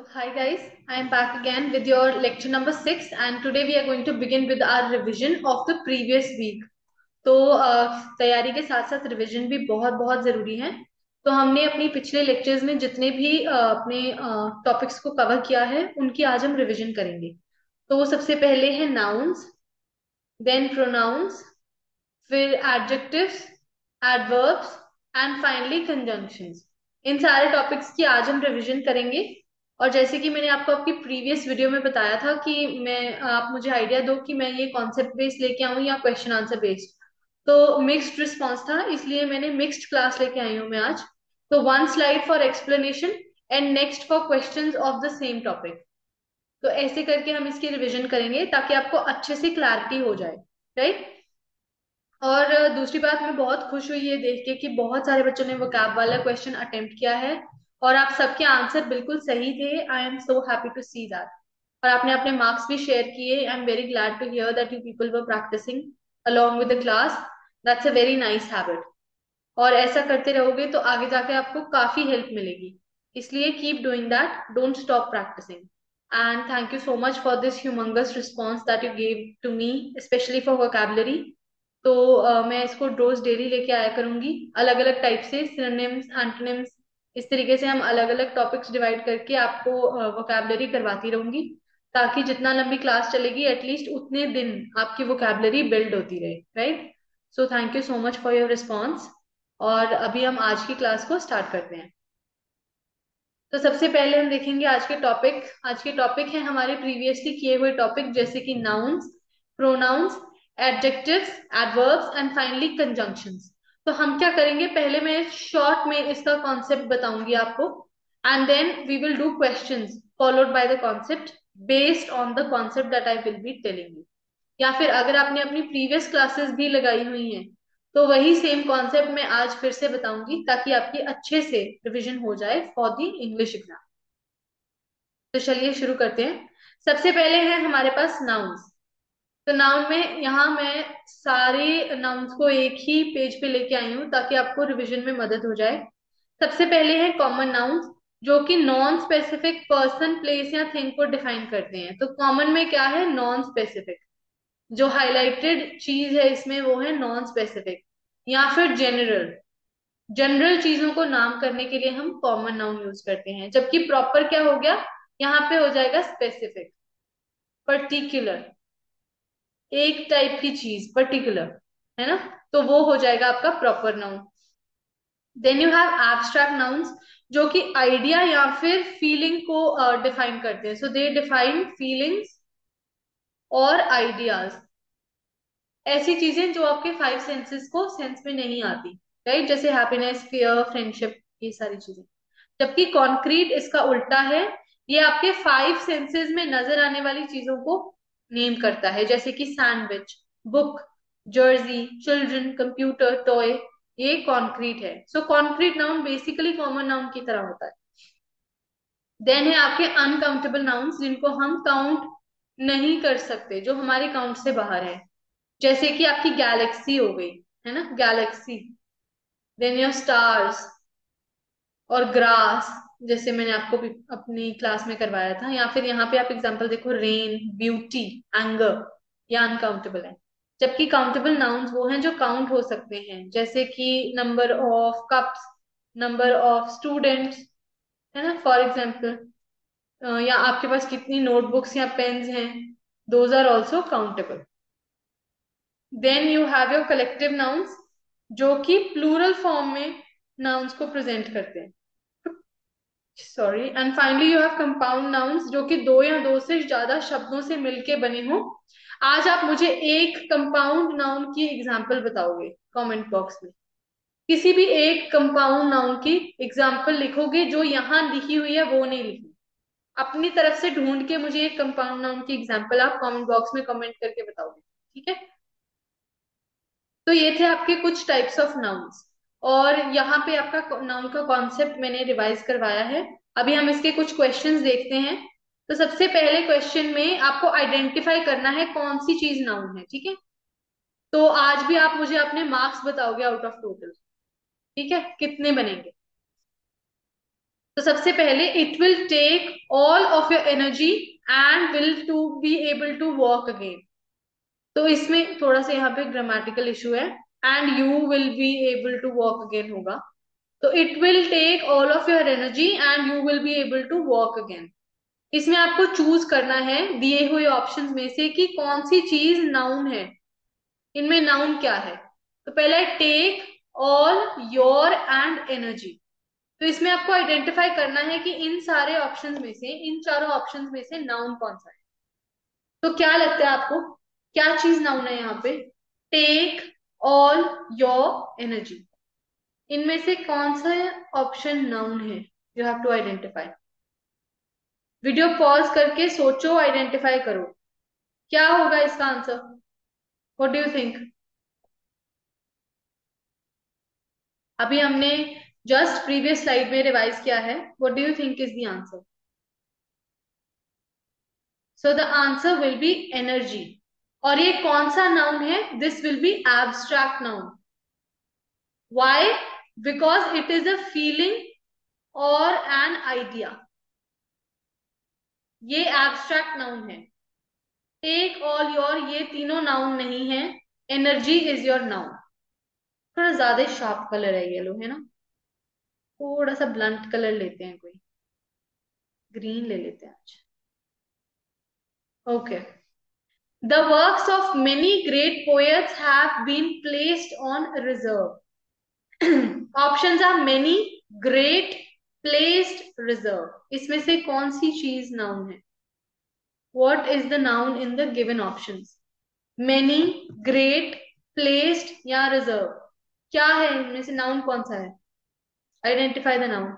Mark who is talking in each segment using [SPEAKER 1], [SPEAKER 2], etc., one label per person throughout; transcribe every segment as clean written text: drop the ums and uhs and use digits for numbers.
[SPEAKER 1] Hi guys, I am back again with your lecture number 6 and today we are going to begin with our revision of the previous week. तो तैयारी के साथ साथ revision भी बहुत बहुत जरूरी है। तो हमने अपनी पिछले लेक्चर्स में जितने भी अपने टॉपिक्स को कवर किया है उनकी आज हम रिवीजन करेंगे। तो वो सबसे पहले है नाउन्स, देन प्रोनाउंस, फिर adjectives, adverbs and finally conjunctions. इन सारे टॉपिक्स की आज हम रिवीजन करेंगे। और जैसे कि मैंने आपको आपकी प्रीवियस वीडियो में बताया था कि आप मुझे आइडिया दो कि मैं ये कॉन्सेप्ट बेस्ड लेके आऊं या क्वेश्चन आंसर बेस्ड। तो मिक्स्ड रिस्पॉन्स था, इसलिए मैंने मिक्स्ड क्लास लेके आई हूं मैं आज। तो one slide for explanation and next for questions of the same topic. तो ऐसे करके हम इसकी रिवीजन करेंगे ताकि आपको अच्छे से क्लैरिटी हो जाए, राइट। और दूसरी बात, मैं बहुत खुश हुई ये देख के कि बहुत सारे बच्चों ने वोकैब वाला क्वेश्चन अटेम्प्ट किया है और आप सबके आंसर बिल्कुल सही थे। I am so happy to see that. और आपने अपने मार्क्स भी शेयर किए। I am very glad to hear that you people were practising along with the class. That's a very nice habit. और ऐसा करते रहोगे तो आगे जाके आपको काफी हेल्प मिलेगी। इसलिए keep doing that, don't stop practising. And thank you so much for this humongous response that you gave to me, specially for vocabulary. तो मैं इसको रोज डेली लेके आया करूंगी, अलग अलग टाइप से सिनोनिम्स, एंटोनिम्स। इस तरीके से हम अलग अलग टॉपिक्स डिवाइड करके आपको वोकैबुलरी करवाती रहूंगी, ताकि जितना लंबी क्लास चलेगी एटलीस्ट उतने दिन आपकी वोकैबुलरी बिल्ड होती रहे, right. So thank you so much for your response. और अभी हम आज की क्लास को स्टार्ट करते हैं। तो सबसे पहले हम देखेंगे आज के टॉपिक। आज के टॉपिक है हमारे प्रीवियसली किए हुए टॉपिक, जैसे कि nouns, pronouns, adjectives, adverbs and finally conjunctions. तो हम क्या करेंगे, पहले मैं शॉर्ट में इसका कॉन्सेप्ट बताऊंगी आपको and then we will do questions followed by the concept based on the concept that I will be telling you. या फिर अगर आपने अपनी प्रीवियस क्लासेस भी लगाई हुई हैं तो वही सेम कॉन्सेप्ट मैं आज फिर से बताऊंगी, ताकि आपकी अच्छे से रिवीजन हो जाए फॉर द इंग्लिश एग्जाम। तो चलिए शुरू करते हैं। सबसे पहले है हमारे पास नाउन्स। तो नाउन में यहाँ मैं सारे नाउन्स को एक ही पेज पे लेके आई हूँ ताकि आपको रिवीजन में मदद हो जाए। सबसे पहले है कॉमन नाउन्स, जो कि नॉन स्पेसिफिक पर्सन, प्लेस या थिंग को डिफाइन करते हैं। तो कॉमन में क्या है, नॉन स्पेसिफिक। जो हाईलाइटेड चीज है इसमें वो है नॉन स्पेसिफिक। या फिर जनरल, जनरल चीजों को नाम करने के लिए हम कॉमन नाउन यूज करते हैं। जबकि प्रॉपर क्या हो गया, यहाँ पे हो जाएगा स्पेसिफिक, पर्टिकुलर, एक टाइप की चीज पर्टिकुलर, है ना। तो वो हो जाएगा आपका proper noun. Then you have abstract nouns, जो कि आइडिया या फिर फीलिंग को डिफाइन करते हैं। सो दे डिफाइन फीलिंग्स और आइडियाज, ऐसी चीजें जो आपके फाइव सेंसेस को सेंस में नहीं आती, राइट। जैसे हैप्पीनेस, फियर, फ्रेंडशिप, ये सारी चीजें। जबकि कॉन्क्रीट इसका उल्टा है, ये आपके फाइव सेंसेस में नजर आने वाली चीजों को नेम करता है, जैसे कि sandwich, book, jersey, children, computer, toy. ये कॉन्क्रीट है। So concrete noun basically common noun की तरह होता है। देन है आपके अनकाउंटेबल नाउन्स, जिनको हम काउंट नहीं कर सकते, जो हमारे काउंट से बाहर है। जैसे कि आपकी गैलेक्सी हो गई, है ना, गैलेक्सी। देन योर स्टार्स और ग्रास, जैसे मैंने आपको भी अपनी क्लास में करवाया था। या फिर यहाँ पे आप एग्जांपल देखो, रेन, ब्यूटी, एंगर, या अनकाउंटेबल है। जबकि काउंटेबल नाउन्स वो हैं जो काउंट हो सकते हैं, जैसे कि number of cups, number of students, है ना, फॉर एग्जाम्पल। या आपके पास कितनी नोटबुक्स या पेन्स हैं, those are also countable. Then you have your collective nouns, जो कि प्लूरल फॉर्म में नाउन्स को प्रेजेंट करते हैं, sorry. And finally you have compound nouns, जो कि दो या दो से ज्यादा शब्दों से मिलके बने हों। आज आप मुझे एक कंपाउंड नाउन की एग्जाम्पल बताओगे कमेंट बॉक्स में। किसी भी एक कंपाउंड नाउन की एग्जाम्पल लिखोगे, जो यहाँ लिखी हुई है वो नहीं लिखी। अपनी तरफ से ढूंढ के मुझे एक कंपाउंड नाउन की एग्जाम्पल आप कमेंट बॉक्स में कमेंट करके बताओगे, ठीक है। तो ये थे आपके कुछ टाइप्स ऑफ नाउन्स। और यहाँ पे आपका नाउन का कॉन्सेप्ट मैंने रिवाइज करवाया है। अभी हम इसके कुछ क्वेश्चंस देखते हैं। तो सबसे पहले क्वेश्चन में आपको आइडेंटिफाई करना है कौन सी चीज नाउन है, ठीक है। तो आज भी आप मुझे अपने मार्क्स बताओगे आउट ऑफ टोटल, ठीक है, कितने बनेंगे। तो सबसे पहले it will take all of your energy and will to be able to walk again. तो इसमें थोड़ा सा यहाँ पे ग्रामेटिकल इशू है, and you will be able to walk again होगा। तो it will take all of your energy and you will be able to walk again. इसमें आपको चूज करना है दिए हुए ऑप्शंस में से कि कौन सी चीज नाउन है। इनमें नाउन क्या है? तो पहला है take, all, your and energy. तो इसमें आपको आइडेंटिफाई करना है कि इन सारे ऑप्शंस में से, इन चारों ऑप्शंस में से नाउन कौन सा है। तो क्या लगता है आपको, क्या चीज नाउन है यहाँ पे? Take, all, your, energy. इनमें से कौन सा ऑप्शन नाउन है? You have to identify. Video pause करके सोचो, आइडेंटिफाई करो क्या होगा इसका आंसर। What do you think? अभी हमने जस्ट प्रीवियस स्लाइड में रिवाइज किया है। What do you think is the answer? So the answer will be energy. और ये कौन सा नाउन है? This will be abstract noun. Why? Because it is a feeling और एन आइडिया। ये एब्स्ट्रैक्ट नाउन है। टेक, ऑल, योर ये तीनों नाउन नहीं है। Energy is your noun. थोड़ा ज्यादा शार्प कलर है येलो, है ना? थोड़ा सा ब्लंट कलर लेते हैं, कोई ग्रीन ले लेते हैं आज। Okay. The works of many great poets have been placed on reserve. Options are many, great, placed, reserve. इसमें से कौन सी चीज नाउन है? What is the noun in the given options? Many, great, placed या reserve? क्या है इनमें से? नाउन कौन सा है? Identify the noun.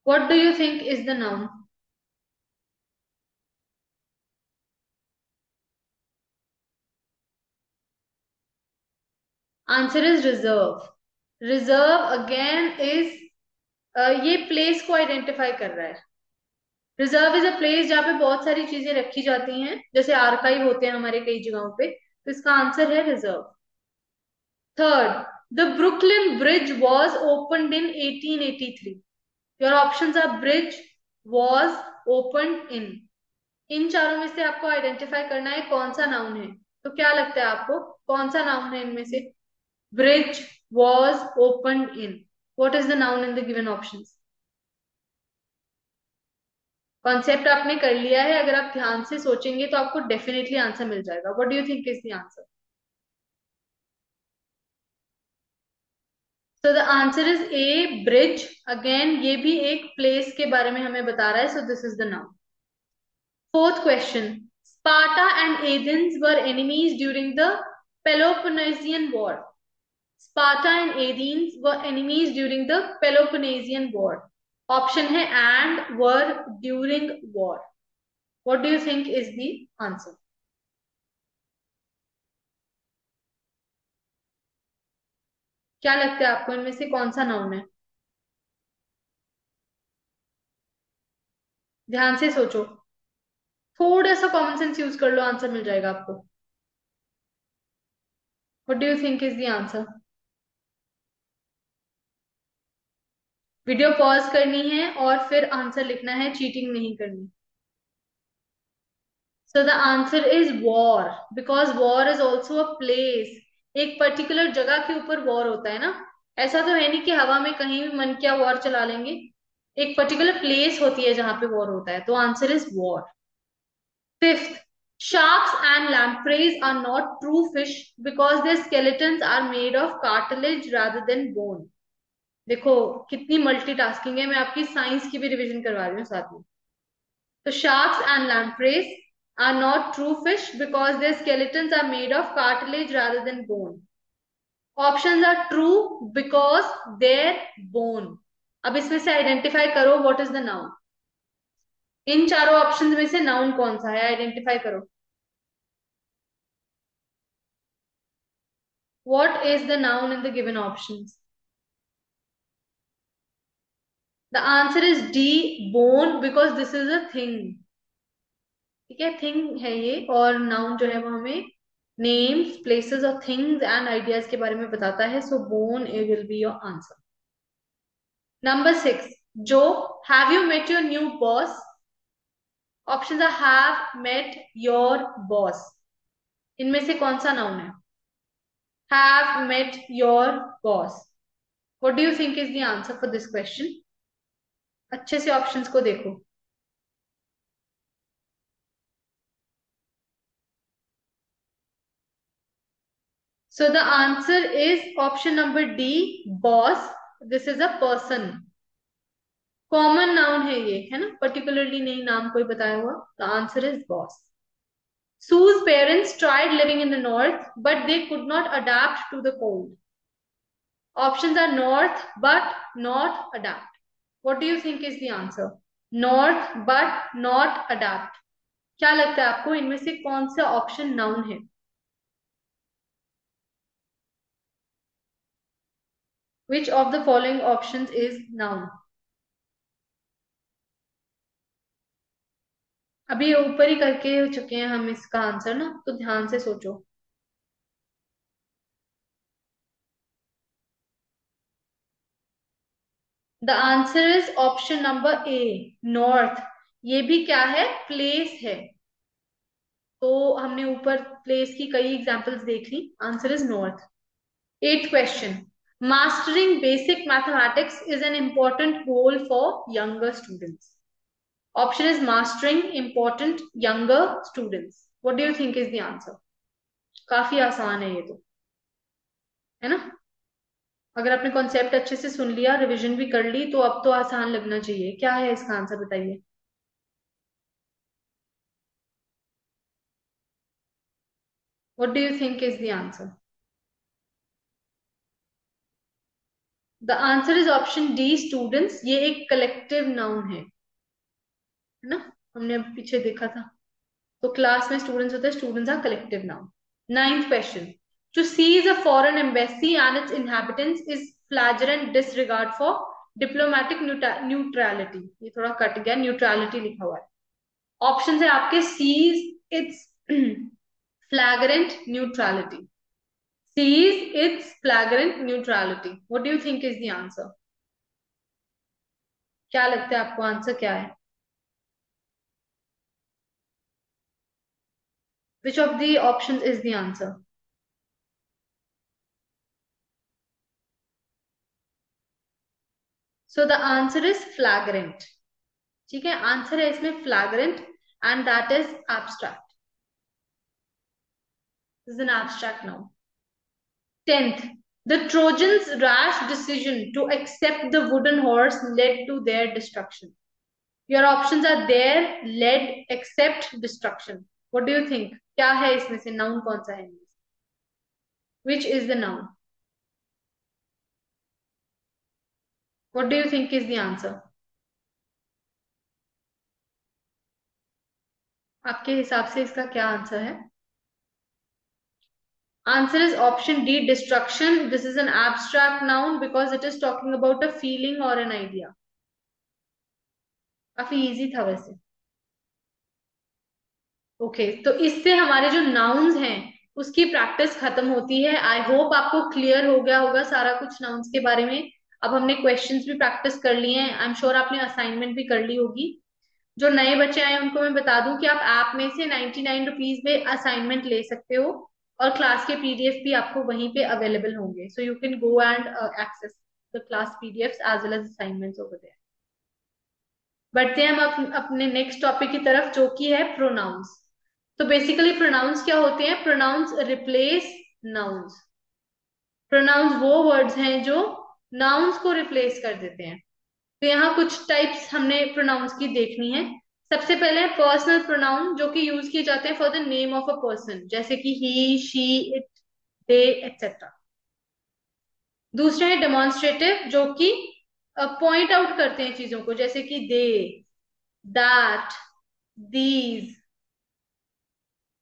[SPEAKER 1] What do you think is the noun? Answer is reserve. Reserve again is ये प्लेस को आइडेंटिफाई कर रहा है। रिजर्व इज अ प्लेस जहाँ पे बहुत सारी चीजें रखी जाती हैं, जैसे आर्काइव होते हैं हमारे कई जगहों पे। तो इसका आंसर है reserve. Third, the Brooklyn bridge was opened in 1883। Your options are bridge, was, opened in. इन चारों में से आपको आइडेंटिफाई करना है कौन सा नाउन है। तो क्या लगता है आपको, कौन सा नाउन है इनमें से? Bridge, was, opened in. What is the noun in the given options? Concept आपने कर लिया है, अगर आप ध्यान से सोचेंगे तो आपको डेफिनेटली आंसर मिल जाएगा। What do you think is the answer? So the answer is a, bridge. Again ये भी एक प्लेस के बारे में हमें बता रहा है, so this is the noun. Fourth question, Sparta and Athens were enemies during the Peloponnesian war. Sparta and Athens were enemies during the Peloponnesian war. Option है and, were, during war. What do you think is the answer? क्या लगता है आपको इनमें से कौन सा noun है? ध्यान से सोचो, थोड़ा सा कॉमन सेंस यूज कर लो, आंसर मिल जाएगा आपको। What do you think is the answer? Video pause करनी है और फिर आंसर लिखना है, चीटिंग नहीं करनी। सो the answer is war, because war is also a place. एक पर्टिकुलर जगह के ऊपर वॉर होता है ना। ऐसा तो है नहीं कि हवा में कहीं भी मन किया वॉर चला लेंगे। एक पर्टिकुलर प्लेस होती है जहां पे वॉर होता है, तो answer is war. Fifth, sharks and lampreys are not true fish because their skeletons are made of cartilage rather than bone. देखो कितनी मल्टीटास्किंग है, मैं आपकी साइंस की भी रिवीजन करवा रही हूँ साथ में। तो sharks and lampreys are not true fish because their skeletons are made of cartilage rather than bone. Options are true because their bone. अब इसमें से आइडेंटिफाई करो व्हाट इज द नाउन। इन चारों ऑप्शंस में से नाउन कौन सा है, आइडेंटिफाई करो। What is the noun in the given options? The answer is D, bone, because this is a thing. ठीक है, थिंग है ये, और नाउन जो है वो हमें नेम्स, प्लेसेस और थिंग्स एंड आइडियाज के बारे में बताता है, so bone A will be your answer. Number 6, जो, have you met your new boss? Option are have met your boss, इनमें से कौन सा नाउन है? Have met your boss, what do you think is the answer for this question? अच्छे से options को देखो। So the answer is option number D, boss. This is a person. Common noun है ये, है ना, पर्टिकुलरली नहीं नाम कोई बताया हुआ। The answer is boss. Sue's parents tried living in the north, but they could not adapt to the cold. Options are north, but not adapt. What do you think is the answer? North, but not adapt. क्या लगता है आपको इनमें से कौन सा option noun है? Which of the following options is noun? अभी ऊपर ही करके चुके हैं हम इसका आंसर ना, तो ध्यान से सोचो। The answer is option number A, north. ये भी क्या है? प्लेस है। तो हमने ऊपर प्लेस की कई एग्जांपल्स देख ली, answer is north. Eight question, mastering basic mathematics is an important goal for younger students. Option is mastering important younger students, what do you think is the answer? काफी आसान है ये तो, है ना। अगर आपने कॉन्सेप्ट अच्छे से सुन लिया, रिवीजन भी कर ली, तो अब तो आसान लगना चाहिए। क्या है इसका आंसर बताइए? What do you think is the answer? The answer is option D, students. ये एक कलेक्टिव नाउन है ना, हमने अब पीछे देखा था। तो क्लास में स्टूडेंट्स होते हैं, students are collective noun. Ninth question, to seize a foreign embassy and its inhabitants is flagrant disregard for diplomatic neutrality। ये थोड़ा कट गया, न्यूट्रलिटी लिखा हुआ है। ऑप्शन है आपके, sees its flagrant neutrality, sees its flagrant neutrality. What do you think is the answer? क्या लगता है आपको आंसर क्या है? Which of the options is the answer? So the answer is flagrant। ठीक है, आंसर है इसमें flagrant and that is abstract। This is an abstract noun। 10th, the Trojans' rash decision to accept the wooden horse led to their destruction। Your options are there, led, accept, destruction। What do you think? क्या है इसमें से, noun कौन सा है? Which is the noun? What do you think is the answer? आपके हिसाब से इसका क्या आंसर है? Answer is option D, destruction। This is an abstract noun because it is talking about a feeling or an idea। काफी easy था वैसे। Okay, तो इससे हमारे जो नाउन्स हैं उसकी प्रैक्टिस खत्म होती है। आई होप आपको क्लियर हो गया होगा सारा कुछ नाउन्स के बारे में। अब हमने क्वेश्चंस भी प्रैक्टिस कर लिए हैं, आई एम श्योर आपने असाइनमेंट भी कर ली होगी। जो नए बच्चे आए उनको मैं बता दूं कि आप ऐप में से 99 रुपीज में असाइनमेंट ले सकते हो, और क्लास के पीडीएफ भी आपको वहीं पे अवेलेबल होंगे, so you can go and access the class PDF as well as assignments over there. बढ़ते हैं हम अपने नेक्स्ट टॉपिक की तरफ, जो कि है प्रोनाउंस। तो बेसिकली प्रोनाउंस क्या होते हैं? Pronouns replace nouns. प्रोनाउंस वो वर्ड्स हैं जो नाउन्स को रिप्लेस कर देते हैं। तो यहाँ कुछ टाइप्स हमने प्रोनाउंस की देखनी है। सबसे पहले पर्सनल प्रोनाउन, जो कि यूज किए जाते हैं for the name of a person, जैसे कि ही, शी, इट, दे, एक्सेट्रा। दूसरा है डेमोन्स्ट्रेटिव, जो कि पॉइंट आउट करते हैं चीजों को, जैसे कि दे, दैट, दीज,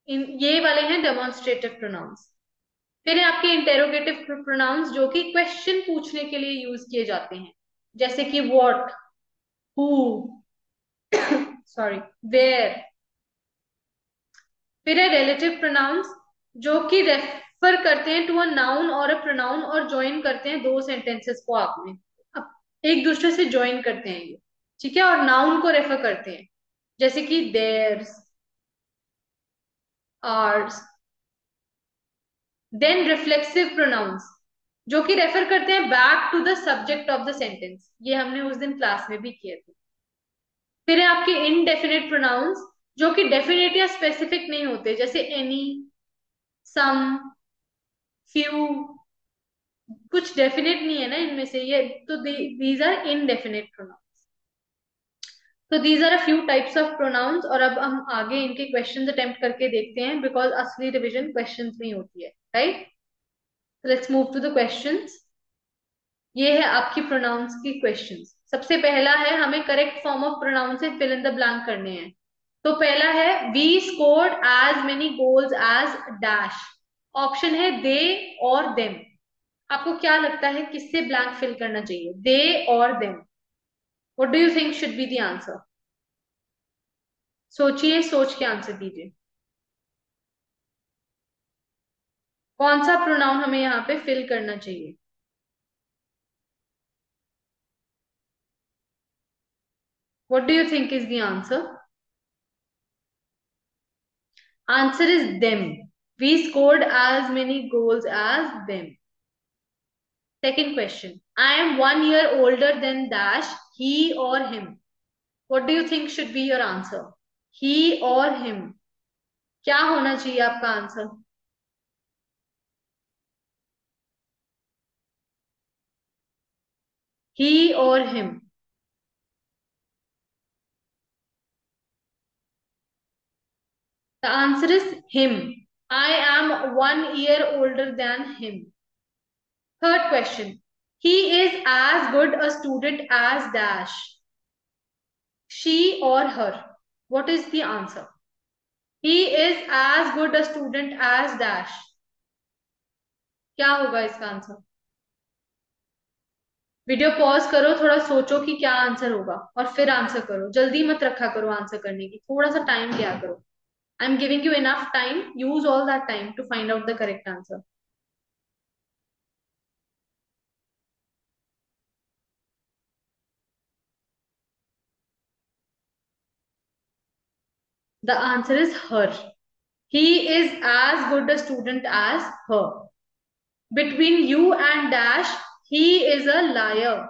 [SPEAKER 1] इन ये वाले हैं डेमोन्स्ट्रेटिव प्रोनाउंस। फिर है आपके इंटेरोगेटिव प्रोनाउंस, जो कि क्वेश्चन पूछने के लिए यूज किए जाते हैं, जैसे कि व्हाट, हु, सॉरी, वेयर। फिर है रिलेटिव प्रोनाउंस, जो कि रेफर करते हैं टू अ नाउन और अ प्रोनाउन और ज्वाइन करते हैं दो सेंटेंसेस को आप में, अब एक दूसरे से ज्वाइन करते हैं ये, ठीक है, और नाउन को रेफर करते हैं, जैसे कि theirs, ours. Then reflexive pronouns, जो कि रेफर करते हैं back to the subject of the sentence, ये हमने उस दिन क्लास में भी किए थे। फिर है आपके इनडेफिनेट प्रोनाउंस, जो कि डेफिनेट या स्पेसिफिक नहीं होते, जैसे एनी, सम, फ्यू, कुछ डेफिनेट नहीं है ना इनमें से ये, तो दीज आर इनडेफिनेट प्रोनाउंस। तो these are a few types of pronouns, और अब हम आगे इनके क्वेश्चंस अटेम्प्ट करके देखते हैं, बिकॉज असली रिवीजन क्वेश्चंस में ही होती है, right. Let's move to the questions. ये है आपकी प्रोनाउंस की क्वेश्चंस। सबसे पहला है, हमें करेक्ट फॉर्म ऑफ प्रोनाउन से फिल इन द ब्लैंक करने हैं। तो पहला है, we scored as many goals as dash. Option है दे और देम। आपको क्या लगता है किससे ब्लैंक फिल करना चाहिए, दे और them? What do you think should be the answer? सोचिए, सोच के आंसर दीजिए। कौन सा प्रोनाउन हमें यहाँ पे फिल करना चाहिए? What do you think is the answer? Answer is them. We scored as many goals as them. Second question. I am 1 year older than dash, he or him. What do you think should be your answer? He or him. क्या होना चाहिए आपका answer? He or him. The answer is him. I am 1 year older than him. Third question. He is as good a student as dash. She or her. What is the answer? He is as good a student as dash. क्या होगा इसका answer? Video pause करो, थोड़ा सोचो कि क्या answer होगा, और फिर आंसर करो। जल्दी मत रखा करो आंसर करने की, थोड़ा सा टाइम दिया करो। I am giving you enough time, use all that time to find out the correct answer. The answer is her. He is as good a student as her. Between you and dash, he is a liar.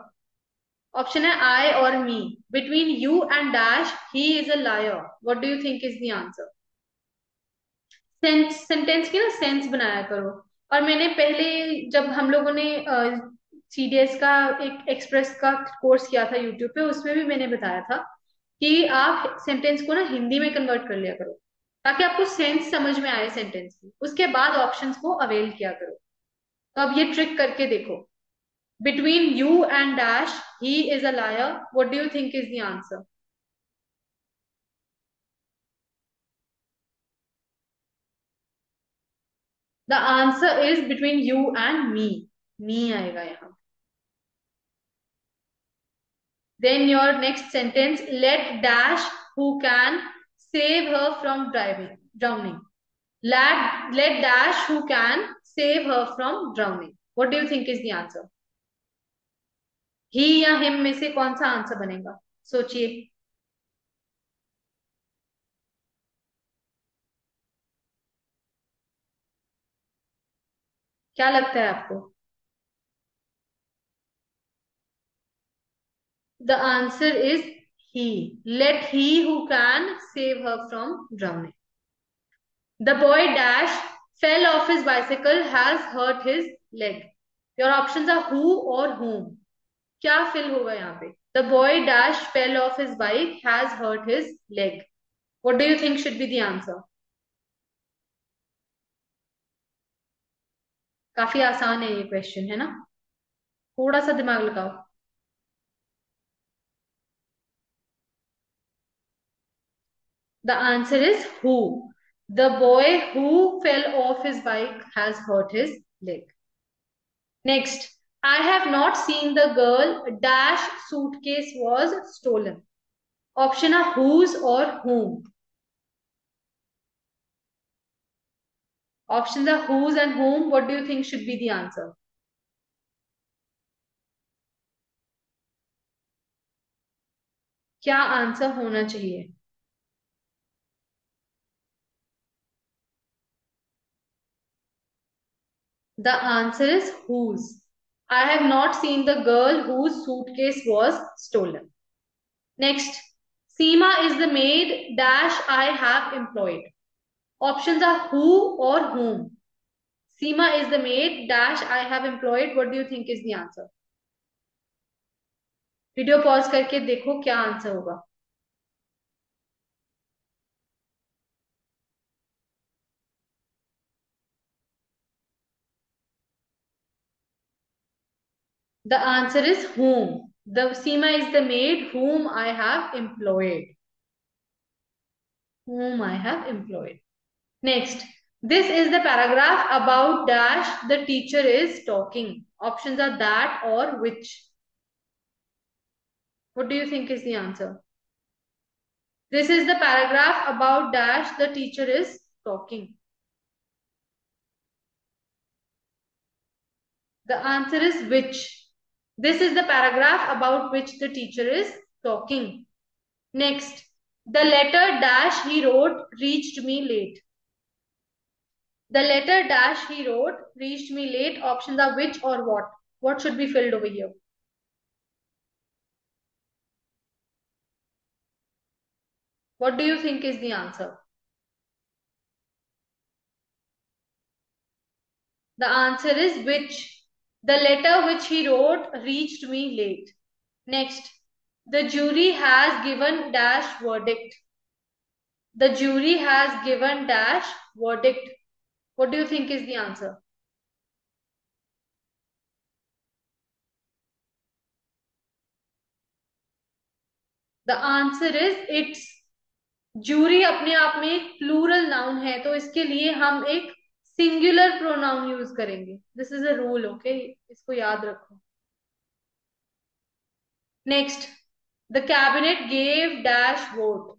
[SPEAKER 1] Option है I और me. Between you and dash, he is a liar. What do you think is the answer? Sentence की ना sense बनाया करो। और मैंने पहले, जब हम लोगों ने सीडीएस का एक एक्सप्रेस का कोर्स किया था यूट्यूब पे, उसमें भी मैंने बताया था कि आप सेंटेंस को ना हिंदी में कन्वर्ट कर लिया करो, ताकि आपको सेंस समझ में आए सेंटेंस की, उसके बाद ऑप्शंस को अवेल किया करो। तो अब ये ट्रिक करके देखो। Between you and dash, he is a liar. What do you think is the answer? The answer is between you and me आएगा यहाँ। Then your next sentence, let dash who can save her from drowning. Let dash who can save her from drowning. What do you think is the answer? He या him में से कौन सा answer बनेगा? सोचिए। क्या लगता है आपको? The answer is he. Let he who can save her from drowning. The boy dash fell off his bicycle has hurt his leg. Your options are who or whom. क्या फिल होगा यहाँ पे? The boy dash fell of his bike has hurt his leg. What do you think should be the answer? काफी आसान है ये question, है ना? थोड़ा सा दिमाग लगाओ। The answer is who. The boy who fell of his bike has hurt his leg. Next, I have not seen the girl dash suitcase was stolen. Option है हुज और whom. Option are whose and whom. What do you think should be the answer? क्या answer होना चाहिए? The answer is whose. I have not seen the girl whose suitcase was stolen. Next, Seema is the maid dash I have employed. Options are who or whom. Seema is the maid dash I have employed. What do you think is the answer? Video pause करके देखो क्या answer होगा. The answer is whom. The Seema is the maid whom I have employed. Whom I have employed. Next, this is the paragraph about dash the teacher is talking. Options are that or which. What do you think is the answer? This is the paragraph about dash the teacher is talking. The answer is which. This is the paragraph about which the teacher is talking. Next, the letter dash he wrote reached me late. The letter dash he wrote reached me late. Options are which or what. What should be filled over here? What do you think is the answer? The answer is which. The letter which he wrote reached me late. Next, the jury has given dash verdict. The jury has given dash verdict. What do you think is the answer? The answer is its. Jury अपने आप में एक plural noun है तो इसके लिए हम एक सिंगुलर प्रोनाउन यूज करेंगे. This is a rule. Okay, इसको याद रखो. Next, the cabinet gave dash vote.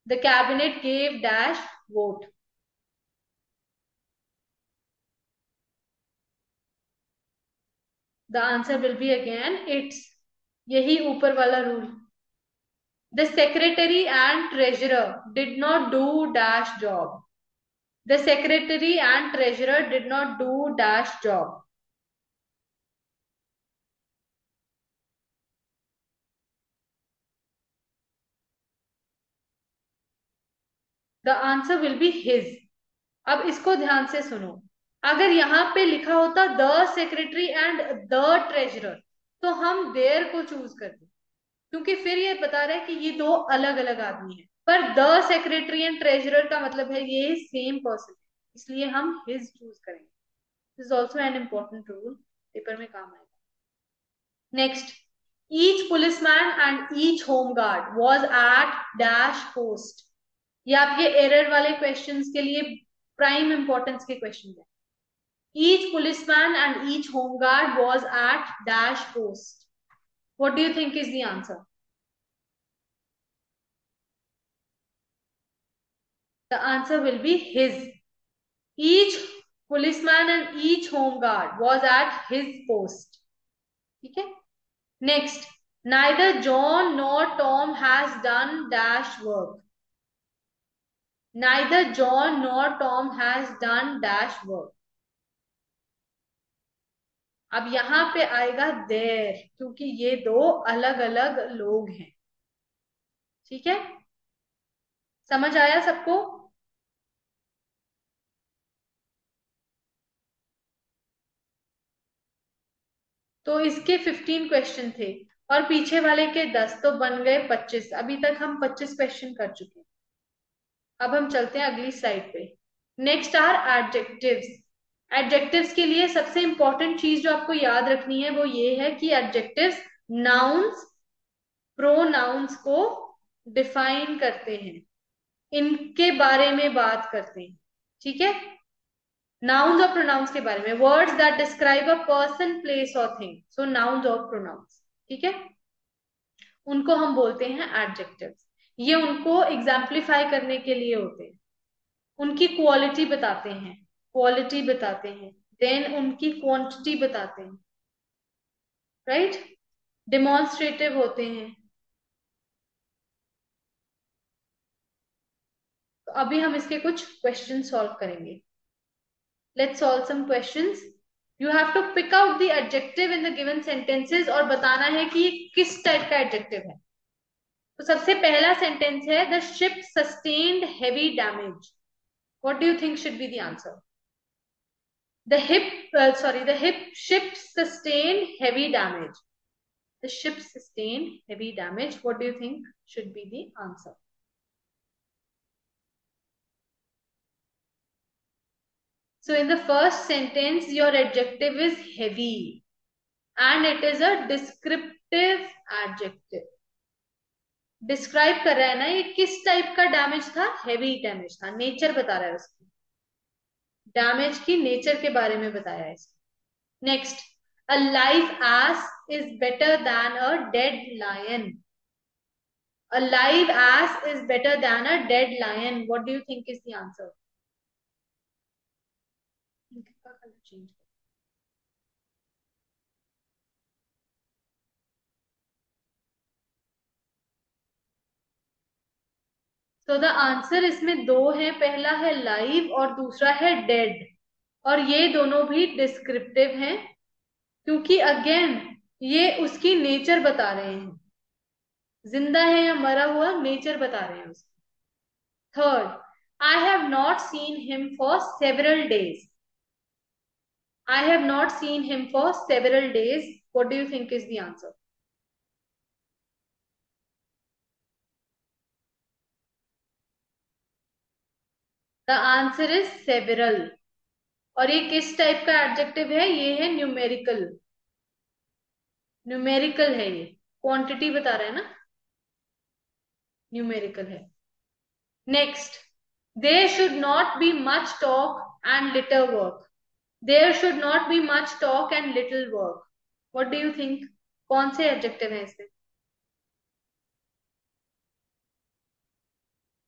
[SPEAKER 1] The cabinet gave dash vote. The answer will be again it's. यही ऊपर वाला rule. The secretary and treasurer did not do dash job. The secretary and treasurer did not do dash job. The answer will be his. अब इसको ध्यान से सुनो. अगर यहाँ पे लिखा होता the secretary and the treasurer तो हम देयर को चूज करते, क्योंकि फिर ये बता रहा है कि ये दो अलग अलग आदमी हैं. पर द सेक्रेटरी एंड ट्रेजरर का मतलब है ये सेम पर्सन है, इसलिए हम हिज चूज करेंगे. This is also an important rule, paper में काम आएगा. Next, each policeman and each home guard was at dash post. ये आपके एरर वाले क्वेश्चंस के लिए प्राइम इंपॉर्टेंस के क्वेश्चन है. Each policeman and each home guard was at dash post. What do you think is the answer? The answer will be his. Each policeman and each home guard was at his post. ठीक है. Next, neither John nor Tom has done dash work. Neither John nor Tom has done dash work. अब यहां पे आएगा देर, क्योंकि ये दो अलग अलग लोग हैं. ठीक है, समझ आया सबको? तो इसके 15 क्वेश्चन थे और पीछे वाले के 10, तो बन गए 25. अभी तक हम 25 क्वेश्चन कर चुके हैं. अब हम चलते हैं अगली स्लाइड पे. Next are adjectives. एडजेक्टिव्स के लिए सबसे इंपॉर्टेंट चीज जो आपको याद रखनी है वो ये है कि एडजेक्टिव्स नाउन्स प्रोनाउंस को डिफाइन करते हैं, इनके बारे में बात करते हैं. ठीक है, नाउन्स और प्रोनाउंस के बारे में. Words that describe a person place और थिंग. सो नाउन्स और प्रोनाउंस, ठीक है, उनको हम बोलते हैं एडजेक्टिव्स. ये उनको एग्जाम्प्लीफाई करने के लिए होते हैं. उनकी क्वालिटी बताते हैं, क्वालिटी बताते हैं, देन उनकी क्वांटिटी बताते हैं, राइट, डिमॉन्स्ट्रेटिव होते हैं। तो अभी हम इसके कुछ क्वेश्चन सॉल्व करेंगे। Let's solve some questions. You have to pick out the adjective in the given sentences और बताना है कि ये किस टाइप का एडजेक्टिव है। तो सबसे पहला सेंटेंस है the ship sustained heavy damage. What do you think should be the answer? The ship sustained heavy damage. The ship sustained heavy damage. What do you think should be the answer? So in the first sentence, your adjective is heavy and it is a descriptive adjective. Describe कर रहा है ना ये किस type का damage था, heavy damage था, nature बता रहा है उसकी, डैमेज की नेचर के बारे में बताया है इसको। Next, a live ass is better than a dead lion. A live ass is better than a dead lion. What do you think is the answer? तो द आंसर इसमें दो है, पहला है लाइव और दूसरा है डेड, और ये दोनों भी डिस्क्रिप्टिव हैं क्योंकि अगेन ये उसकी नेचर बता रहे हैं, जिंदा है या मरा हुआ नेचर बता रहे हैं उसकी। Third, I have not seen him for several days. I have not seen him for several days. What do you think is the answer? The answer is several. और ये किस टाइप का एडजेक्टिव है? ये है न्यूमेरिकल, न्यूमेरिकल है, ये quantity बता रहा है ना, न्यूमेरिकल है। Next, there should not be much talk and little work. There should not be much talk and little work. What do you think, कौन से एडजेक्टिव है इसमें,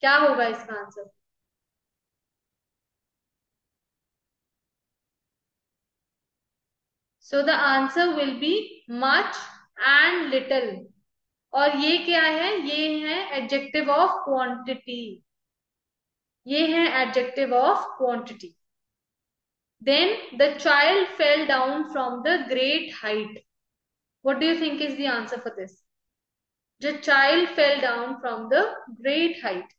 [SPEAKER 1] क्या होगा इसका answer? So the answer will be much and little. और ये क्या है? ये है एडजेक्टिव ऑफ क्वांटिटी, ये है adjective of quantity. Then the child fell down from the great height. What do you think is the answer for this? The child fell down from the great height.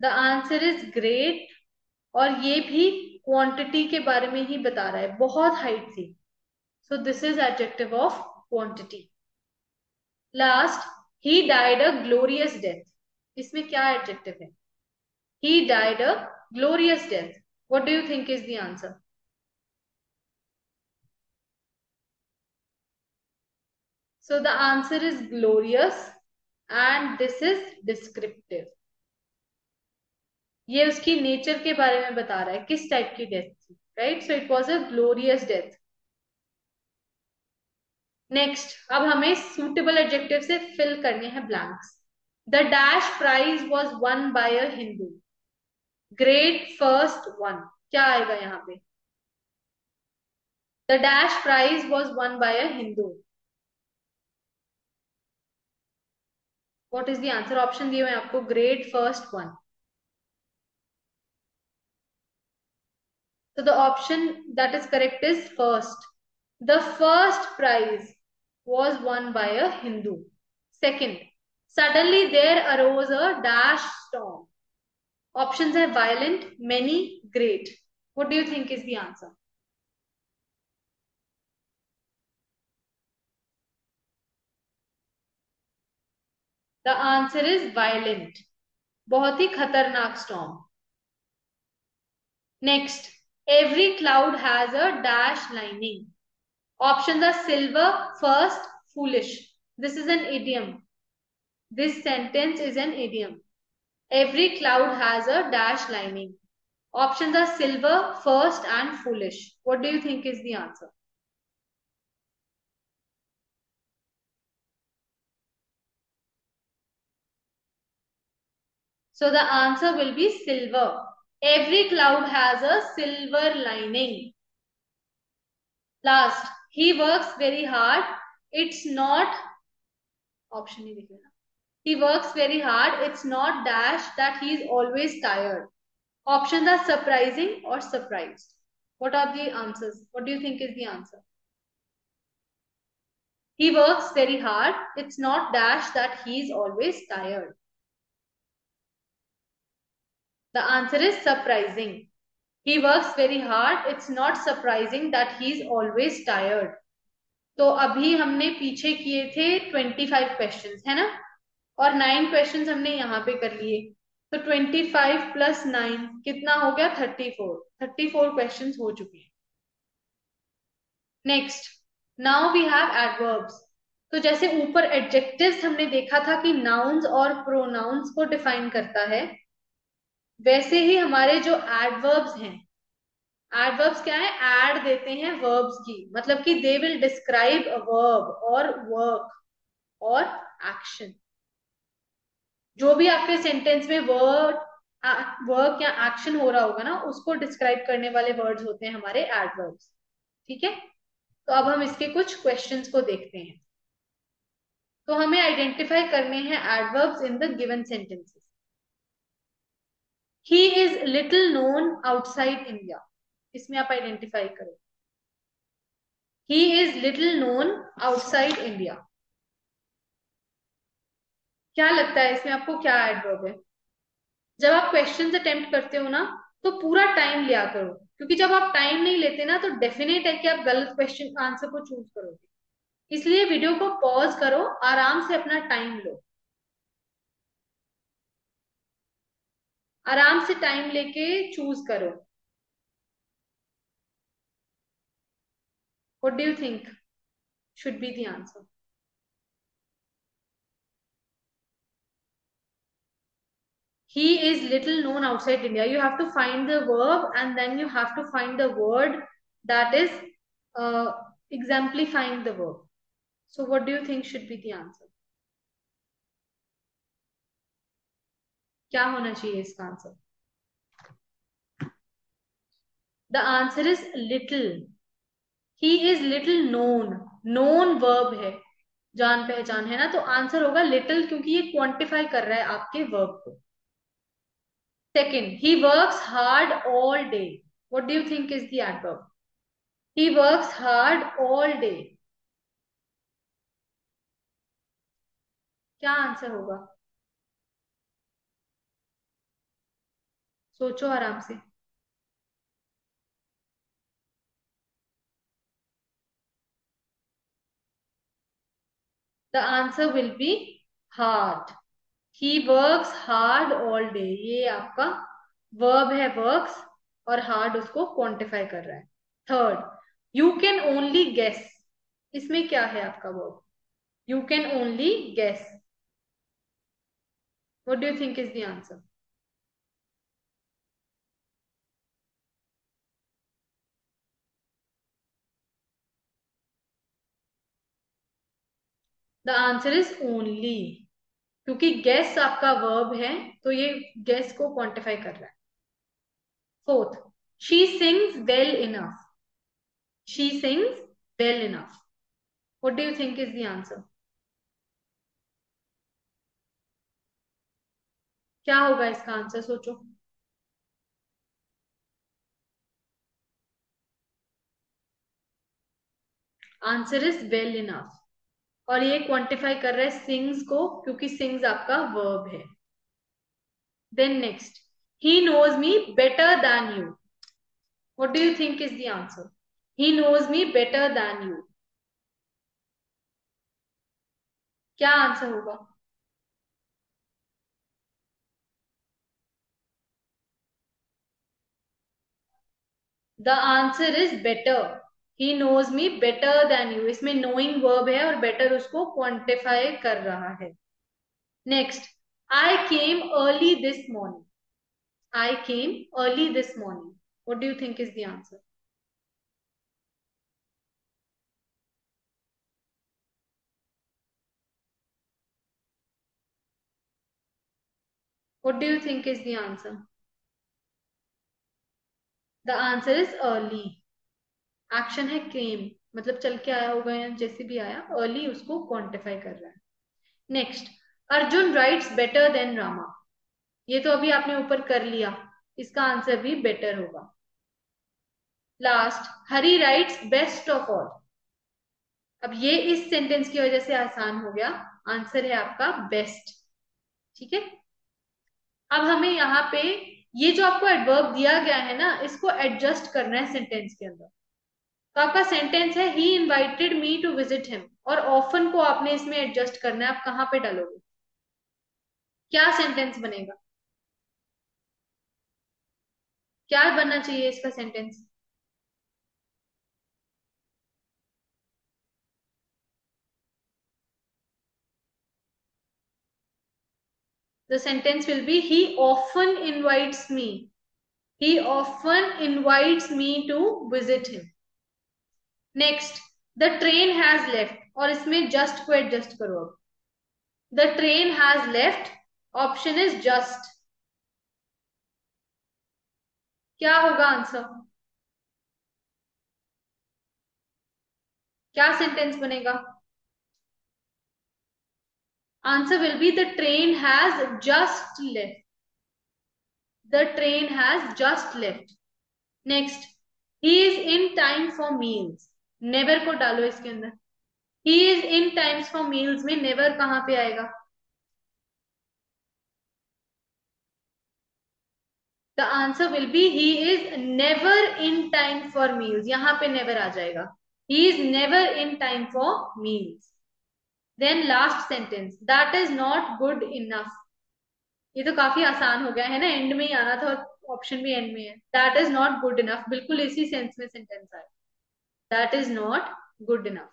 [SPEAKER 1] The answer is great, और ये भी quantity के बारे में ही बता रहा है, बहुत हाइट थी। सो this is adjective of quantity. Last, he died a glorious death. इसमें क्या एडजेक्टिव है? He died a glorious death. What do you think is the answer? So the answer is glorious and this is descriptive. ये उसकी nature के बारे में बता रहा है, किस टाइप की डेथ थी, right? So it was a glorious death. Next, अब हमें सुटेबल एडजेक्टिव से फिल करने हैं blanks. The dash prize was won by a Hindu. Great first one, क्या आएगा यहाँ पे? The dash prize was won by a Hindu. What is the answer? Option दिए हुए हैं आपको, great first one. So the option that is correct is first. The first prize was won by a Hindu. Second, suddenly there arose a dash storm. Options are violent, many, great. What do you think is the answer? The answer is violent. बहुत ही खतरनाक storm. Next, every cloud has a dash lining. Options are silver, first, foolish. This is an idiom. This sentence is an idiom. Every cloud has a dash lining. Options are silver, first, and foolish. What do you think is the answer? So the answer will be silver. Every cloud has a silver lining. Last, he works very hard. It's not, option ही दिख लेना. He works very hard. It's not dash that he is always tired. Options are surprising or surprised. What are the answers? What do you think is the answer? He works very hard. It's not dash that he is always tired. The answer is surprising. He works very hard. It's not surprising that he is always tired. तो अभी हमने पीछे किए थे 25 questions, है ना, और 9 questions हमने यहाँ पे कर लिए. तो 25 प्लस 9 कितना हो गया? 34 क्वेश्चंस हो चुके हैं. Next, now we have adverbs. तो जैसे ऊपर एडजेक्टिव्स हमने देखा था कि नाउन्स और प्रोनाउंस को डिफाइन करता है, वैसे ही हमारे जो एडवर्ब्स हैं, एडवर्ब्स क्या है? एड देते हैं वर्ब्स की, मतलब कि they will describe a verb और वर्क और एक्शन. जो भी आपके सेंटेंस में वर्क या एक्शन हो रहा होगा ना, उसको डिस्क्राइब करने वाले वर्ड्स होते हैं हमारे एडवर्ब्स. ठीक है, तो अब हम इसके कुछ क्वेश्चंस को देखते हैं. तो हमें आइडेंटिफाई करने हैं adverbs in the given sentences. He is little known outside India. इसमें आप आइडेंटिफाई करो. He is little known outside India. क्या लगता है इसमें आपको क्या एडवर्ब है? जब आप क्वेश्चंस अटेम्प्ट करते हो ना, तो पूरा टाइम लिया करो, क्योंकि जब आप टाइम नहीं लेते ना, तो डेफिनेट है कि आप गलत क्वेश्चन आंसर को चूज करोगे. इसलिए वीडियो को पॉज करो, आराम से अपना टाइम लो, आराम से टाइम लेके चूज करो. What do you think should be the answer? He is little known outside India. You have to find the verb and then you have to find the word that is uh, exemplifying the verb. So what do you think should be the answer? क्या होना चाहिए इसका answer? The answer is little. He is little known. Known verb है, जान पहचान है ना, तो आंसर होगा लिटिल, क्योंकि ये क्वांटिफाई कर रहा है आपके वर्ब को. Second, he works hard all day. What do you think is the adverb? He works hard all day. क्या आंसर होगा? सोचो आराम से. The answer will B hard. He works hard all day. ये आपका वर्ब है, works, और hard उसको क्वांटिफाई कर रहा है. Third, you can only guess. इसमें क्या है आपका verb? You can only guess. What do you think is the answer? The answer is only, क्योंकि गेस आपका वर्ब है, तो ये गेस को क्वांटिफाई कर रहा है. Fourth, she sings well enough. She sings well enough. What do you think is the answer? क्या होगा इसका आंसर? सोचो. आंसर इज वेल इनफ, और ये क्वांटिफाई कर रहा है सिंग्स को, क्योंकि सिंग्स आपका वर्ब है. Then next, he knows me better than you. What do you think is the answer? He knows me better than you. क्या आंसर होगा? The answer is better. He knows me better than you. इसमें knowing verb है और better उसको quantify कर रहा है. Next, I came early this morning. I came early this morning. What do you think is the answer? What do you think is the answer? The answer is early. Action है केम, मतलब चल के आया होगा या जैसे भी आया, अर्ली उसको क्वांटिफाई कर रहा है। Next, Arjun rights better than Rama. ये तो अभी आपने ऊपर कर लिया, इसका आंसर भी बेटर होगा। Last, Hari rights best of all. अब ये इस सेंटेंस की वजह से आसान हो गया, आंसर है आपका बेस्ट। ठीक है। अब हमें यहाँ पे ये जो आपको एडवर्ब दिया गया है ना, इसको एडजस्ट करना है सेंटेंस के अंदर। तो आपका सेंटेंस है he invited me to visit him, और ऑफन को आपने इसमें एडजस्ट करना है। आप कहाँ पे डालोगे? क्या सेंटेंस बनेगा? क्या बनना चाहिए इसका sentence? The sentence will be he often invites me. He often invites me to visit him. Next, the train has left, और इसमें जस्ट को एडजस्ट करो। अब the train has left, option is just. क्या होगा आंसर? क्या sentence बनेगा? Answer will be the train has just left. The train has just left. Next, he is in time for meals. Never को डालो इसके अंदर। ही is in times for meals में never कहां पे आएगा? The answer will be he is never in time for meals. यहां पे नेवर आ जाएगा। He is never in time for meals. Then last sentence, that is not good enough. ये तो काफी आसान हो गया है ना, एंड में ही आना था, ऑप्शन भी एंड में है। That is not good enough, बिल्कुल इसी सेंस में सेंटेंस आए। That is not good enough.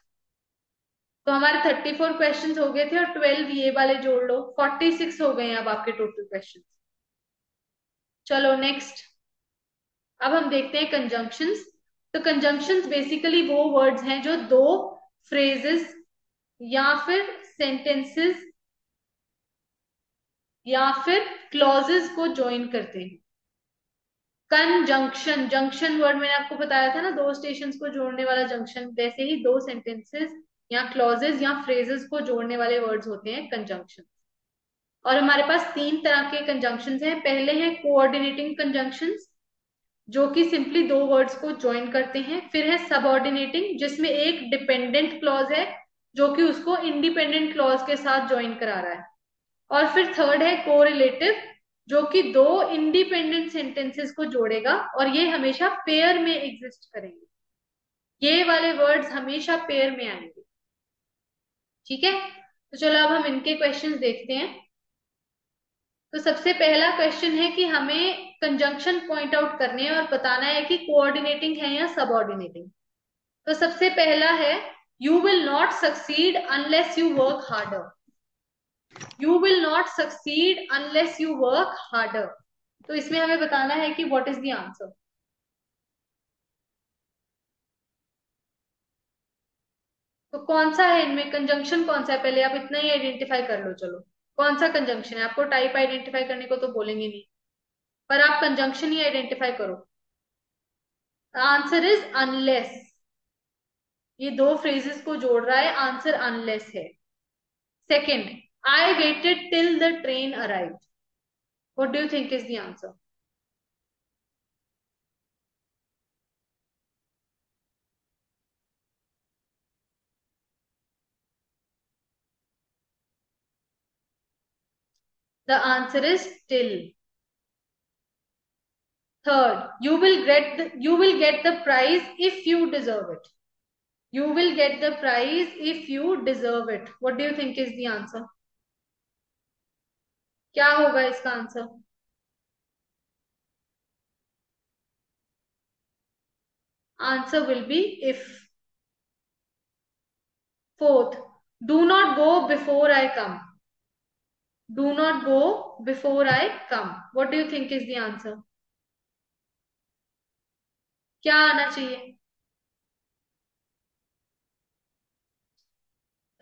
[SPEAKER 1] तो हमारे 34 क्वेश्चंस हो गए थे, और 12 ये वाले जोड़ लो, 46 हो गए हैं अब आपके टोटल क्वेश्चंस। चलो नेक्स्ट, अब हम देखते हैं कंजंक्शंस। तो कंजंक्शंस बेसिकली वो वर्ड्स हैं जो दो फ्रेजेस या फिर सेंटेंसेस या फिर क्लॉजेस को ज्वाइन करते हैं। कंजंक्शन, जंक्शन वर्ड मैंने आपको बताया था ना, दो स्टेशंस को जोड़ने वाला जंक्शन, वैसे ही दो सेंटेंसेस या क्लॉजेस या फ्रेजेस को जोड़ने वाले वर्ड्स होते हैं कंजंक्शन। और हमारे पास तीन तरह के कंजंक्शंस हैं। पहले हैं कोऑर्डिनेटिंग कंजंक्शंस, जो कि सिंपली दो वर्ड्स को ज्वाइन करते हैं। फिर है सबऑर्डिनेटिंग, जिसमें एक डिपेंडेंट क्लॉज है जो कि उसको इंडिपेंडेंट क्लॉज के साथ ज्वाइन करा रहा है। और फिर थर्ड है कोरिलेटिव, जो कि दो इंडिपेंडेंट सेंटेंसेस को जोड़ेगा, और ये हमेशा पेयर में एग्जिस्ट करेंगे। ये वाले वर्ड्स हमेशा पेयर में आएंगे। ठीक है। तो चलो अब हम इनके क्वेश्चंस देखते हैं। तो सबसे पहला क्वेश्चन है कि हमें कंजंक्शन पॉइंट आउट करने हैं और बताना है कि कोऑर्डिनेटिंग है या सबऑर्डिनेटिंग। तो सबसे पहला है, you will not succeed unless you work harder. You will not succeed unless you work harder. तो इसमें हमें बताना है कि व्हाट इज द आंसर। तो कौन सा है इनमें कंजंक्शन, कौन सा है? पहले आप इतना ही आइडेंटिफाई कर लो। चलो, कौन सा कंजंक्शन है? आपको टाइप आइडेंटिफाई करने को तो बोलेंगे नहीं, पर आप कंजंक्शन ही आइडेंटिफाई करो। Answer is unless. ये दो फ्रेजेस को जोड़ रहा है, आंसर अनलेस है। Second, I waited till the train arrive. What do you think is the answer? The answer is till. Third, you will get the prize if you deserve it. You will get the prize if you deserve it. What do you think is the answer? क्या होगा इसका answer? Answer will B if. Fourth, do not go before I come. Do not go before I come. What do you think is the answer? क्या आना चाहिए?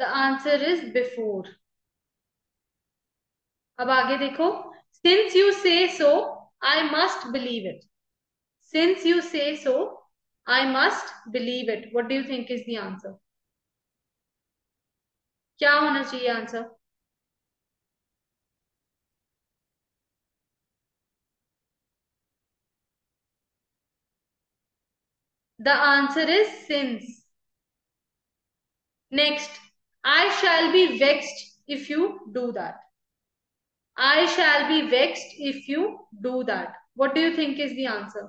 [SPEAKER 1] The answer is before. अब आगे देखो, Since you say so, I must believe it. Since you say so, I must believe it. What do you think is the answer? क्या होना चाहिए answer? The answer is since. Next, I shall be vexed if you do that. I shall be vexed if you do that. What do you think is the answer?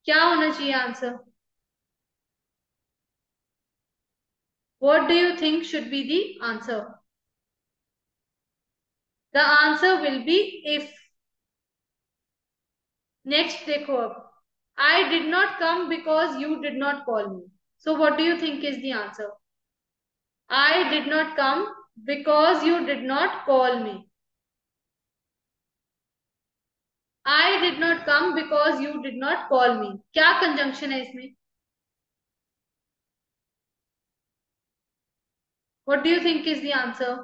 [SPEAKER 1] क्या होना चाहिए answer? What do you think should be the answer? The answer will be if. Next देखो अब. I did not come because you did not call me. So what do you think is the answer? I did not come because you did not call me. I did not come because you did not call me. क्या conjunction है इसमें? What do you think is the answer?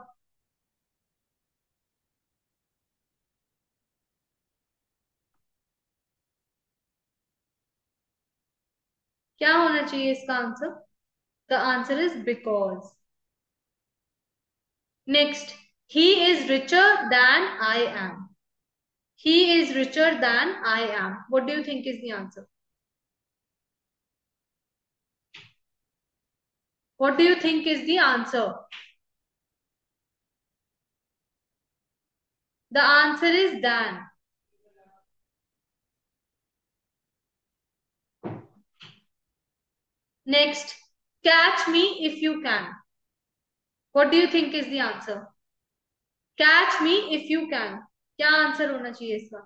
[SPEAKER 1] क्या होना चाहिए इसका answer? The answer is because. Next, he is richer than I am. He is richer than I am. What do you think is the answer? What do you think is the answer? The answer is than. Next, catch me if you can. What do you think is the answer? Catch me if you can. क्या answer होना चाहिए इसका?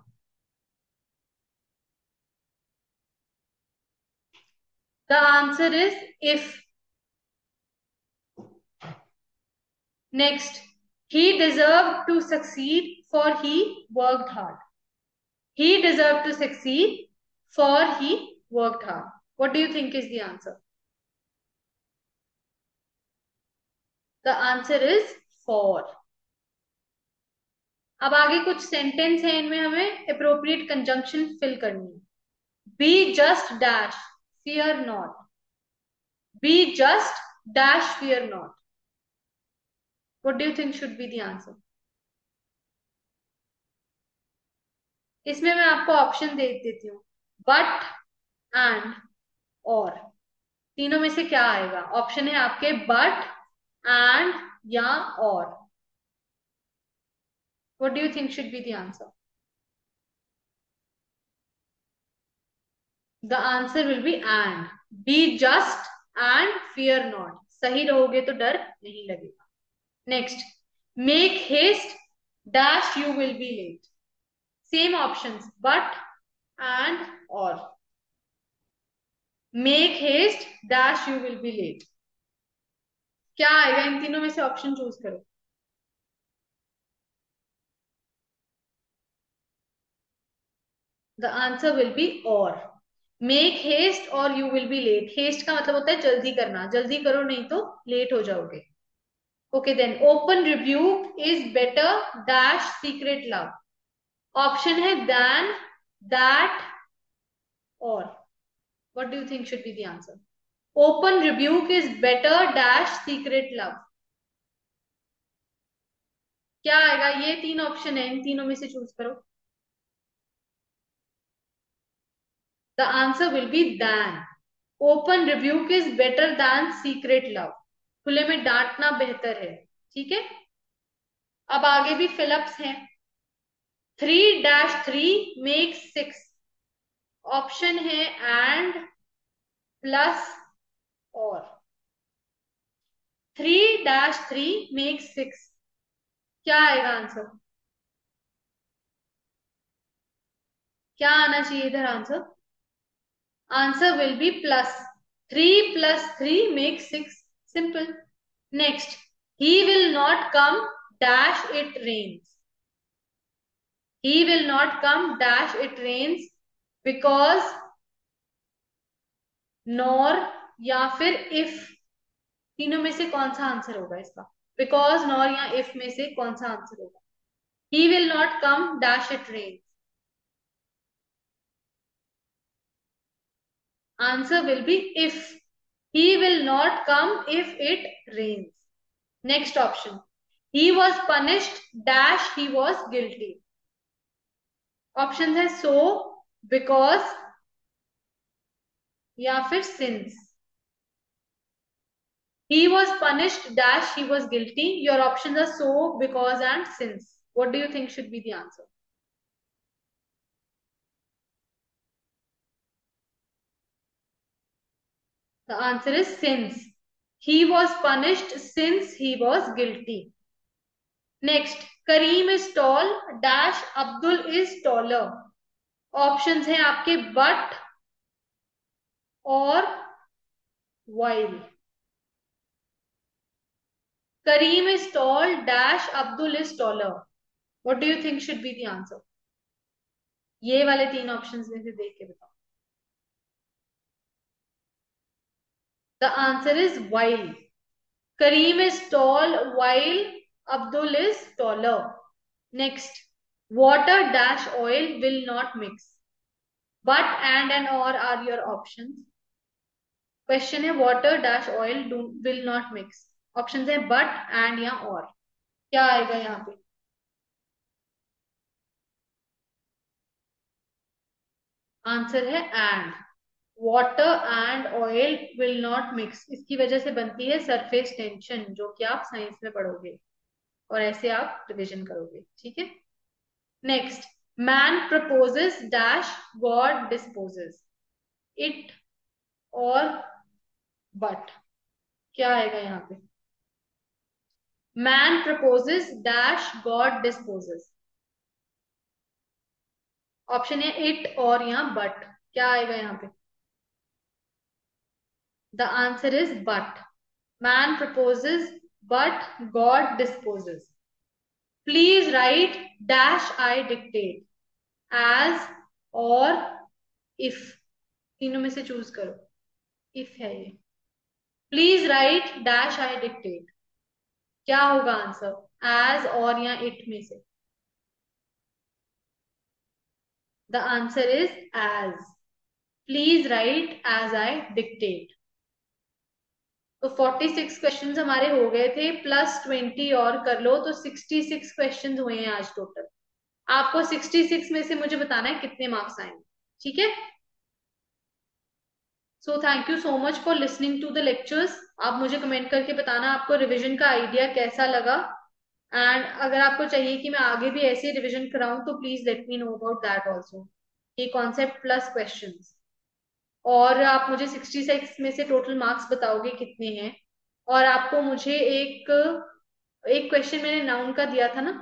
[SPEAKER 1] The answer is if. Next, he deserved to succeed for he worked hard. He deserved to succeed for he worked hard. What do you think is the answer? The answer is for. अब आगे कुछ sentence है, इनमें हमें appropriate conjunction fill करनी है. Be just dash fear not. Be just dash fear not. What do you think should be the answer? इसमें मैं आपको ऑप्शन दे देती हूँ. बट, एंड, और. तीनों में से क्या आएगा? ऑप्शन है आपके बट, एंड या और. What do you think should be the answer? The answer will be and. Be just and fear not. सही रहोगे तो डर नहीं लगेगा. Next, make haste dash you will be late. Same options, but and or. Make haste dash you will be late. क्या आएगा? इन तीनों में से ऑप्शन चूज करो. The answer will be or. Make haste or you will be late. Haste का मतलब होता है जल्दी करना. जल्दी करो नहीं तो लेट हो जाओगे. Okay, then open rebuke is better dash secret love. Option है than, that, or. What do you think should be the answer? Open rebuke is better dash secret love. क्या आएगा? ये तीन ऑप्शन है, इन तीनों में से चूज करो. The answer will be than. Open rebuke is better than secret love. खुले में डांटना बेहतर है. ठीक है. अब आगे भी फिलअप्स हैं. 3-3 makes 6. ऑप्शन है एंड, प्लस, और. 3-3 makes 6. क्या आएगा आंसर? क्या आना चाहिए इधर answer? Answer will be plus. 3 plus 3 makes 6. Simple. Next, he will not come dash it rains. He will not come dash it rains because, nor, या फिर if. तीनों में से कौन सा आंसर होगा इसका? Because, nor या if में से कौन सा आंसर होगा? He will not come dash it rains. Answer will be if. He will not come if it rains. Next option. He was punished dash he was guilty. Option है so, because या फिर since. He was punished dash he was guilty. Your options are so, because and since. What do you think should be the answer? The answer is since. He was punished since he was guilty. Next, Kareem is tall dash Abdul is taller. Options हैं आपके but और while. Kareem is tall dash Abdul is taller. What do you think should be the answer? ये वाले तीन options में से देख के बताओ. The answer is while. Kareem is tall while Abdul is taller. Next, water dash oil will not mix. But and or are your options. Question है water dash oil will not mix. Option है but and या और. क्या आएगा यहाँ पे? Answer है and. Water and oil will not mix. इसकी वजह से बनती है सरफेस टेंशन, जो कि आप साइंस में पढ़ोगे और ऐसे आप रिविजन करोगे. ठीक है. Next, man proposes dash God disposes. It और बट. क्या आएगा यहाँ पे? Man proposes dash God disposes. Option है इट और यहाँ बट. क्या आएगा यहाँ पे? The answer is but. Man proposes but God disposes. Please write dash I dictate. As और इफ. तीनों में से चूज करो. इफ है ये. Please write dash I dictate. क्या होगा आंसर? एज और या इट में से? The answer is as. Please write as I dictate. तो 46 क्वेश्चंस हमारे हो गए थे, प्लस 20 और कर लो तो 66 क्वेश्चंस हुए हैं आज टोटल. आपको 66 में से मुझे बताना है कितने मार्क्स आएंगे. ठीक है. So thank you so much for listening to the lectures. आप मुझे कमेंट करके बताना आपको रिविजन का आइडिया कैसा लगा. एंड अगर आपको चाहिए कि मैं आगे भी ऐसे रिविजन कराऊं तो please let me know about that also. ये कॉन्सेप्ट प्लस क्वेश्चंस. और आप मुझे 66 में से टोटल मार्क्स बताओगे कितने हैं. और आपको मुझे एक एक क्वेश्चन मैंने नाउन का दिया था ना,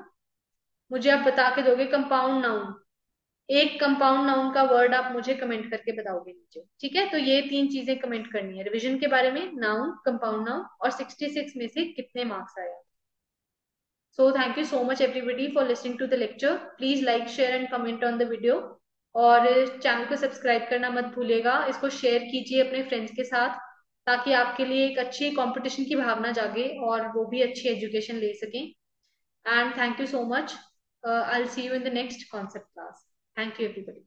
[SPEAKER 1] मुझे आप बता के दोगे कंपाउंड नाउन. एक कंपाउंड नाउन का वर्ड आप मुझे कमेंट करके बताओगे नीचे. ठीक है. तो ये तीन चीजें कमेंट करनी है रिवीजन के बारे में, नाउन, कंपाउंड नाउन और 66 में से कितने मार्क्स आया. So thank you so much everybody for listening to the lecture. Please like share and comment on the video. और चैनल को सब्सक्राइब करना मत भूलिएगा. इसको शेयर कीजिए अपने फ्रेंड्स के साथ, ताकि आपके लिए एक अच्छी कंपटीशन की भावना जागे और वो भी अच्छी एजुकेशन ले सकें. And thank you so much. I'll see you in the next concept class. Thank you, everybody.